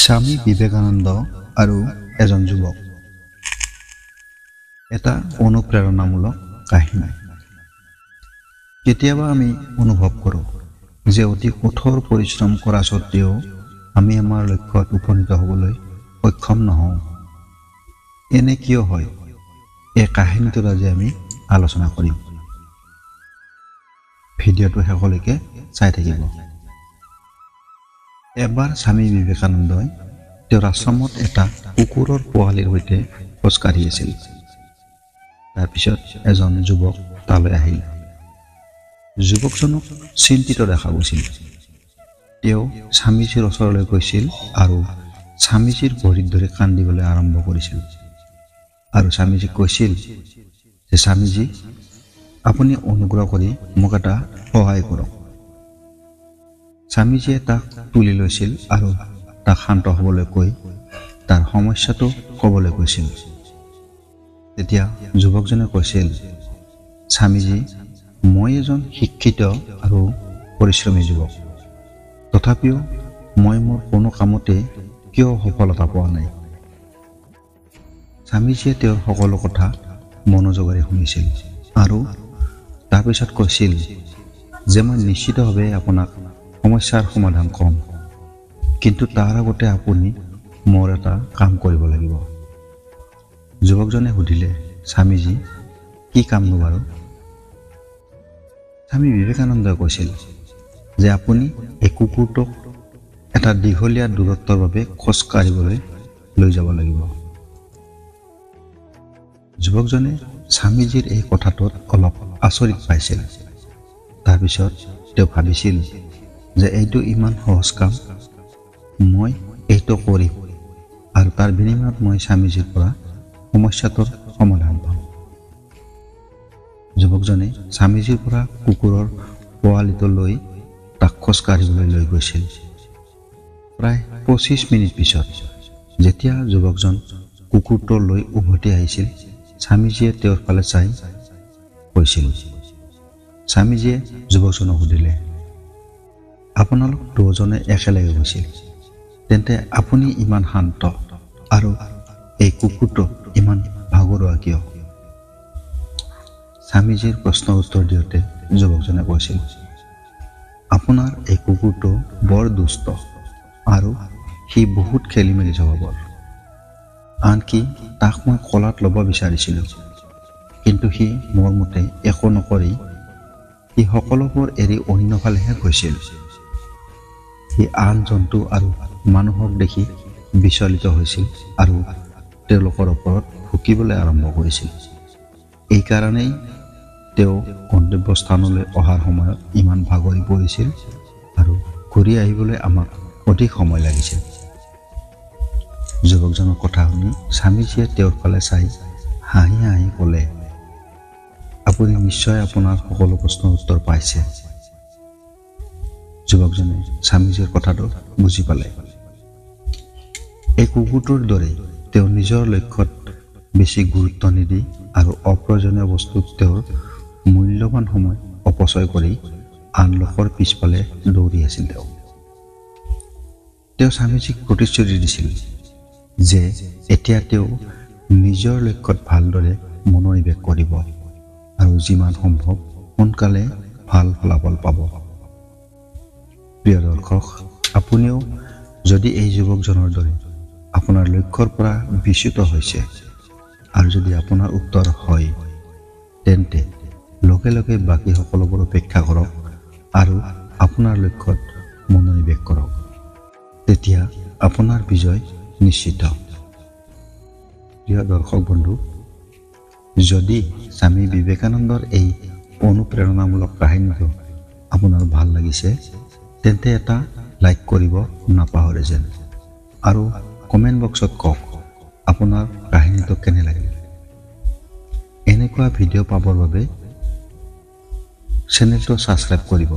স্বামী বিবেকানন্দ আৰু এজন যুৱক। এটা অনুপ্ৰেৰণামূলক কাহিনী। কেতিয়াবা আমি অনুভৱ কৰোঁ যে অতি কঠোৰ পৰিশ্ৰম কৰা স্বত্বেও আমি আমাৰ লক্ষ্যত উপনীত হ'বলৈ সক্ষম নহওঁ। এনে কিয় হয়? এই কাহিনীটোত আজি আমি আলোচনা কৰিম। ভিডিঅ'টো শেষলৈকে চাই থাকিব। এবাৰ স্বামী বিবেকানন্দই তেওঁৰ আশ্ৰমত এটা কুকুৰৰ পোৱালিৰ সৈতে খোজকাঢ়ি আছিল। তাৰপিছত এজন যুৱক তালৈ আহিল। যুৱকজনক চিন্তিত দেখা গৈছিল। তেওঁ স্বামীজীৰ ওচৰলৈ গৈছিল আৰু স্বামীজীৰ ভৰিত ধৰি কান্দিবলৈ আৰম্ভ কৰিছিল। আৰু স্বামীজীক কৈছিল যে, স্বামীজী, আপুনি অনুগ্ৰহ কৰি মোক এটা সহায় কৰক। স্বামীজীয়ে তাক তুলি লৈছিল আৰু তাক শান্ত হ'বলৈ কৈ তাৰ সমস্যাটো ক'বলৈ কৈছিল। তেতিয়া যুৱকজনে কৈছিল, স্বামীজী, মই এজন শিক্ষিত আৰু পৰিশ্ৰমী যুৱক। তথাপিও মই মোৰ কোনো কামতে কিয় সফলতা পোৱা নাই? স্বামীজীয়ে তেওঁৰ সকলো কথা মনোযোগেৰে শুনিছিল আৰু তাৰপিছত কৈছিল যে, মই নিশ্চিতভাৱে আপোনাক সমস্যাৰ সমাধান ক'ম, কিন্তু তাৰ আগতে আপুনি মোৰ এটা কাম কৰিব লাগিব। যুৱকজনে সুধিলে, স্বামীজী, কি কামনো বাৰু? স্বামী বিবেকানন্দই কৈছিল যে, আপুনি এই কুকুৰটোক এটা দীঘলীয়া দূৰত্বৰ বাবে খোজ কাঢ়িবলৈ লৈ যাব লাগিব। যুৱকজনে স্বামীজীৰ এই কথাটোত অলপ আচৰিত পাইছিল। তাৰপিছত তেওঁ ভাবিছিল যে এইটো ইমান সহজ কাম, মই এইটো কৰিম আৰু তাৰ বিনিময়ত মই স্বামীজীৰ পৰা সমস্যাটোৰ সমাধান পাম। যুৱকজনে স্বামীজীৰ পৰা কুকুৰৰ পোৱালিটো লৈ তাক খোজ কাঢ়িবলৈ লৈ গৈছিল। প্ৰায় 25 মিনিট পিছত যেতিয়া যুৱকজন কুকুৰটো লৈ উভতি আহিছিল, স্বামীজীয়ে তেওঁৰ ফালে চাই কৈছিল। স্বামীজীয়ে যুৱকজনক সুধিলে, আপোনালোক দুজনে একেলগে গৈছিল, তেন্তে আপুনি ইমান শান্ত আৰু এই কুকুৰটো ইমান ভাগৰুৱা কিয়? স্বামীজীৰ প্ৰশ্নৰ উত্তৰ দিওঁতে যুৱকজনে কৈছিল, আপোনাৰ এই কুকুৰটো বৰ দুষ্ট আৰু সি বহুত খেলি মেলি স্বভাৱৰ। আনকি তাক মই কোলাত ল'ব বিচাৰিছিলোঁ, কিন্তু সি মোৰ মতে একো নকৰি সি সকলোবোৰ এৰি অন্য ফালেহে গৈছিল। সি আন জন্তু আৰু মানুহক দেখি বিচলিত হৈছিল আৰু তেওঁলোকৰ ওপৰত ভুকিবলৈ আৰম্ভ কৰিছিল। এইকাৰণেই তেওঁ গন্তব্যস্থানলৈ অহাৰ সময়ত ইমান ভাগৰি পৰিছিল আৰু ঘূৰি আহিবলৈ আমাক অধিক সময় লাগিছিল। যুৱকজনৰ কথা শুনি স্বামীজীয়ে তেওঁৰ ফালে চাই হাঁহি হাঁহি ক'লে, আপুনি নিশ্চয় আপোনাৰ সকলো প্ৰশ্নৰ উত্তৰ পাইছে। যুৱকজনে স্বামীজীৰ কথাটো বুজি পালে। এই কুকুৰটোৰ দৰে তেওঁ নিজৰ লক্ষ্যত বেছি গুৰুত্ব নিদি আৰু অপ্ৰয়োজনীয় বস্তুত তেওঁৰ মূল্যৱান সময় অপচয় কৰি আন লোকৰ পিছফালে দৌৰি আছিল। তেওঁ স্বামীজীক প্ৰতিশ্ৰুতি দিছিল যে এতিয়া তেওঁ নিজৰ লক্ষ্যত ভালদৰে মনোনিৱেশ কৰিব আৰু যিমান সম্ভৱ সোনকালে ভাল ফলাফল পাব। প্ৰিয় দৰ্শক, আপুনিও যদি এই যুৱকজনৰ দৰে আপোনাৰ লক্ষ্যৰ পৰা বিচ্যুত হৈছে আৰু যদি আপোনাৰ উত্তৰ হয়, তেন্তে লগে লগে বাকী সকলোবোৰ উপেক্ষা কৰক আৰু আপোনাৰ লক্ষ্যত মনোনিৱেশ কৰক। তেতিয়া আপোনাৰ বিজয় নিশ্চিত। প্ৰিয় দৰ্শক বন্ধু, যদি স্বামী বিবেকানন্দৰ এই অনুপ্ৰেৰণামূলক কাহিনীটো আপোনাৰ ভাল লাগিছে, তেন্তে এটা লাইক কৰিব নাপাহৰে যেন, আৰু কমেণ্ট বক্সত কওক আপোনাৰ কাহিনীটো কেনে লাগিল। এনেকুৱা ভিডিঅ' পাবৰ বাবে চেনেলটো ছাবস্ক্ৰাইব কৰিব।